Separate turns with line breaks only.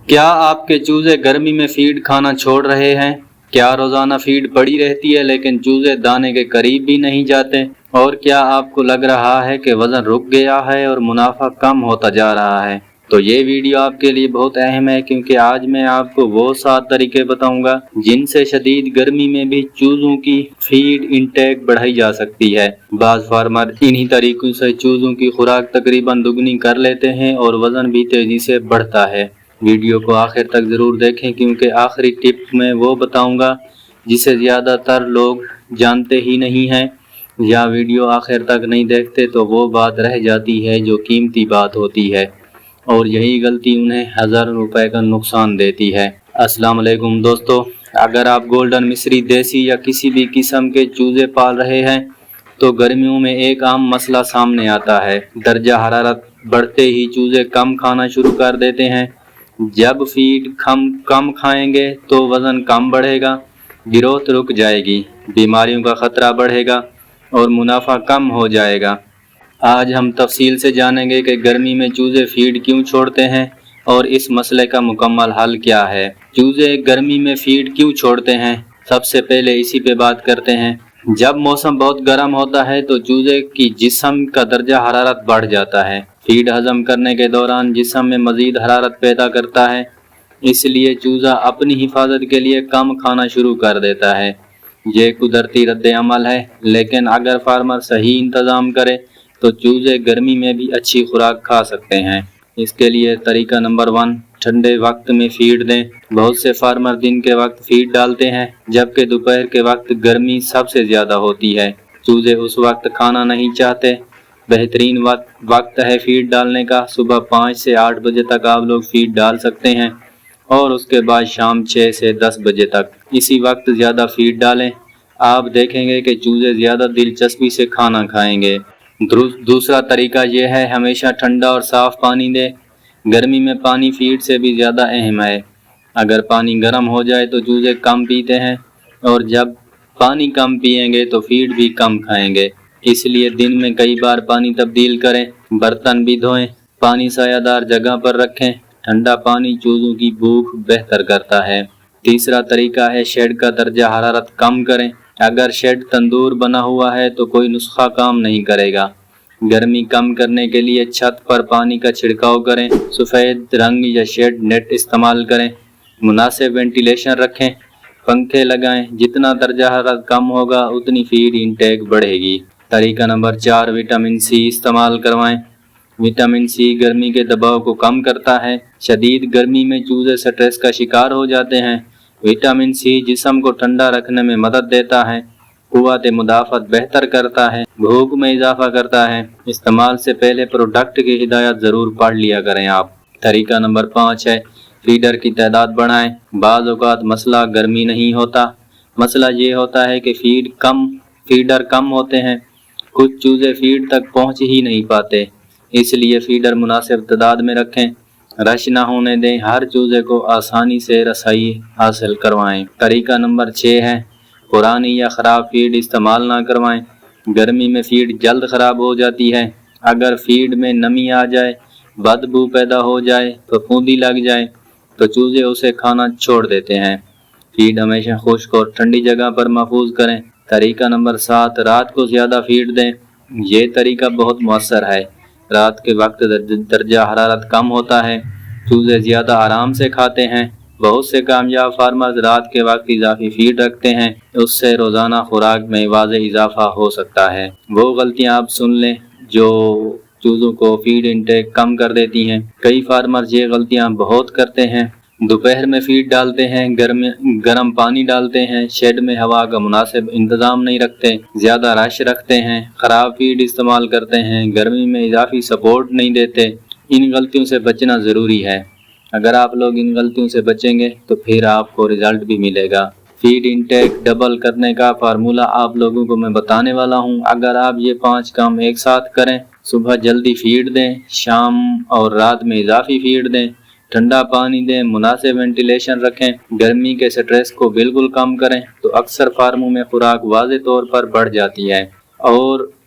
کیا آپ کے چوزے گرمی میں فیڈ کھانا چھوڑ رہے ہیں؟ کیا روزانہ فیڈ پڑی رہتی ہے لیکن چوزے دانے کے قریب بھی نہیں جاتے؟ اور کیا آپ کو لگ رہا ہے کہ وزن رک گیا ہے اور منافع کم ہوتا جا رہا ہے؟ تو یہ ویڈیو آپ کے لیے بہت اہم ہے، کیونکہ آج میں آپ کو وہ 7 طریقے بتاؤں گا جن سے شدید گرمی میں بھی چوزوں کی فیڈ انٹیک بڑھائی جا سکتی ہے۔ بعض فارمر انہی طریقوں سے چوزوں کی خوراک تقریباً دگنی کر لیتے ہیں اور وزن بھی تیزی سے بڑھتا ہے۔ ویڈیو کو آخر تک ضرور دیکھیں، کیونکہ آخری ٹپ میں وہ بتاؤں گا جسے زیادہ تر لوگ جانتے ہی نہیں ہیں، یا ویڈیو آخر تک نہیں دیکھتے تو وہ بات رہ جاتی ہے جو قیمتی بات ہوتی ہے، اور یہی غلطی انہیں ہزاروں روپے کا نقصان دیتی ہے۔ السلام علیکم دوستو، اگر آپ گولڈن مصری، دیسی یا کسی بھی قسم کے چوزے پال رہے ہیں تو گرمیوں میں ایک عام مسئلہ سامنے آتا ہے۔ درجہ حرارت بڑھتے ہی چوزے کم کھانا شروع کر دیتے ہیں۔ جب فیڈ کم کھائیں گے تو وزن کم بڑھے گا، گروتھ رک جائے گی، بیماریوں کا خطرہ بڑھے گا اور منافع کم ہو جائے گا۔ آج ہم تفصیل سے جانیں گے کہ گرمی میں چوزے فیڈ کیوں چھوڑتے ہیں اور اس مسئلے کا مکمل حل کیا ہے۔ چوزے گرمی میں فیڈ کیوں چھوڑتے ہیں؟ سب سے پہلے اسی پہ بات کرتے ہیں۔ جب موسم بہت گرم ہوتا ہے تو چوزے کی جسم کا درجہ حرارت بڑھ جاتا ہے۔ فیڈ ہضم کرنے کے دوران جسم میں مزید حرارت پیدا کرتا ہے، اس لیے چوزہ اپنی حفاظت کے لیے کم کھانا شروع کر دیتا ہے۔ یہ قدرتی رد عمل ہے، لیکن اگر فارمر صحیح انتظام کرے تو چوزے گرمی میں بھی اچھی خوراک کھا سکتے ہیں۔ اس کے لیے طریقہ نمبر 1، ٹھنڈے وقت میں فیڈ دیں۔ بہت سے فارمر دن کے وقت فیڈ ڈالتے ہیں، جبکہ دوپہر کے وقت گرمی سب سے زیادہ ہوتی ہے۔ چوزے اس وقت کھانا نہیں چاہتے۔ بہترین وقت ہے فیڈ ڈالنے کا، صبح 5 سے 8 بجے تک آپ لوگ فیڈ ڈال سکتے ہیں، اور اس کے بعد شام 6 سے 10 بجے تک اسی وقت زیادہ فیڈ ڈالیں۔ آپ دیکھیں گے کہ چوزے زیادہ دلچسپی سے کھانا کھائیں گے۔ دوسرا طریقہ یہ ہے، ہمیشہ ٹھنڈا اور صاف پانی دیں۔ گرمی میں پانی فیڈ سے بھی زیادہ اہم ہے۔ اگر پانی گرم ہو جائے تو چوزے کم پیتے ہیں، اور جب پانی کم پئیں گے تو فیڈ بھی کم کھائیں گے۔ اس لیے دن میں کئی بار پانی تبدیل کریں۔ برتن بھی دھوئیں، پانی سایہ دار جگہ پر رکھیں۔ ٹھنڈا پانی چوزوں کی بھوک بہتر کرتا ہے۔ تیسرا طریقہ ہے، شیڈ کا درجہ حرارت کم کریں۔ اگر شیڈ تندور بنا ہوا ہے تو کوئی نسخہ کام نہیں کرے گا۔ گرمی کم کرنے کے لیے چھت پر پانی کا چھڑکاؤ کریں، سفید رنگ یا شیڈ نیٹ استعمال کریں، مناسب وینٹیلیشن رکھیں، پنکھے لگائیں۔ جتنا درجہ حرارت کم ہوگا اتنی فیڈ انٹیک بڑھے گی۔ طریقہ نمبر 4، وٹامن سی استعمال کروائیں۔ وٹامن سی گرمی کے دباؤ کو کم کرتا ہے۔ شدید گرمی میں چوزے سٹریس کا شکار ہو جاتے ہیں۔ وٹامن سی جسم کو ٹھنڈا رکھنے میں مدد دیتا ہے، قوت مدافعت بہتر کرتا ہے، بھوک میں اضافہ کرتا ہے۔ استعمال سے پہلے پروڈکٹ کی ہدایت ضرور پڑھ لیا کریں آپ۔ طریقہ نمبر 5 ہے، فیڈر کی تعداد بڑھائیں۔ بعض اوقات مسئلہ گرمی نہیں ہوتا، مسئلہ یہ ہوتا ہے کہ فیڈر کم ہوتے ہیں۔ کچھ چوزے فیڈ تک پہنچ ہی نہیں پاتے، اس لیے فیڈر مناسب تعداد میں رکھیں، رش نہ ہونے دیں، ہر چوزے کو آسانی سے رسائی حاصل کروائیں۔ طریقہ نمبر 6 ہے، پرانی یا خراب فیڈ استعمال نہ کروائیں۔ گرمی میں فیڈ جلد خراب ہو جاتی ہے۔ اگر فیڈ میں نمی آ جائے، بدبو پیدا ہو جائے، پھپھوندی لگ جائے تو چوزے اسے کھانا چھوڑ دیتے ہیں۔ فیڈ ہمیشہ خشک اور ٹھنڈی جگہ پر محفوظ کریں۔ طریقہ نمبر 7، رات کو زیادہ فیڈ دیں۔ یہ طریقہ بہت مؤثر ہے۔ رات کے وقت درجہ حرارت کم ہوتا ہے، چوزے زیادہ آرام سے کھاتے ہیں۔ بہت سے کامیاب فارمرز رات کے وقت اضافی فیڈ رکھتے ہیں، اس سے روزانہ خوراک میں واضح اضافہ ہو سکتا ہے۔ وہ غلطیاں آپ سن لیں جو چوزوں کو فیڈ انٹیک کم کر دیتی ہیں۔ کئی فارمرز یہ غلطیاں بہت کرتے ہیں۔ دوپہر میں فیڈ ڈالتے ہیں، گرم پانی ڈالتے ہیں، شیڈ میں ہوا کا مناسب انتظام نہیں رکھتے، زیادہ رش رکھتے ہیں، خراب فیڈ استعمال کرتے ہیں، گرمی میں اضافی سپورٹ نہیں دیتے۔ ان غلطیوں سے بچنا ضروری ہے۔ اگر آپ لوگ ان غلطیوں سے بچیں گے تو پھر آپ کو رزلٹ بھی ملے گا۔ فیڈ انٹیک ڈبل کرنے کا فارمولہ آپ لوگوں کو میں بتانے والا ہوں۔ اگر آپ یہ 5 کام ایک ساتھ کریں، صبح جلدی فیڈ دیں، شام اور رات میں اضافی فیڈ دیں، ٹھنڈا پانی دیں، مناسب وینٹیلیشن رکھیں، گرمی کے سٹریس کو بالکل کم کریں، تو اکثر فارموں میں خوراک واضح طور پر بڑھ جاتی ہے اور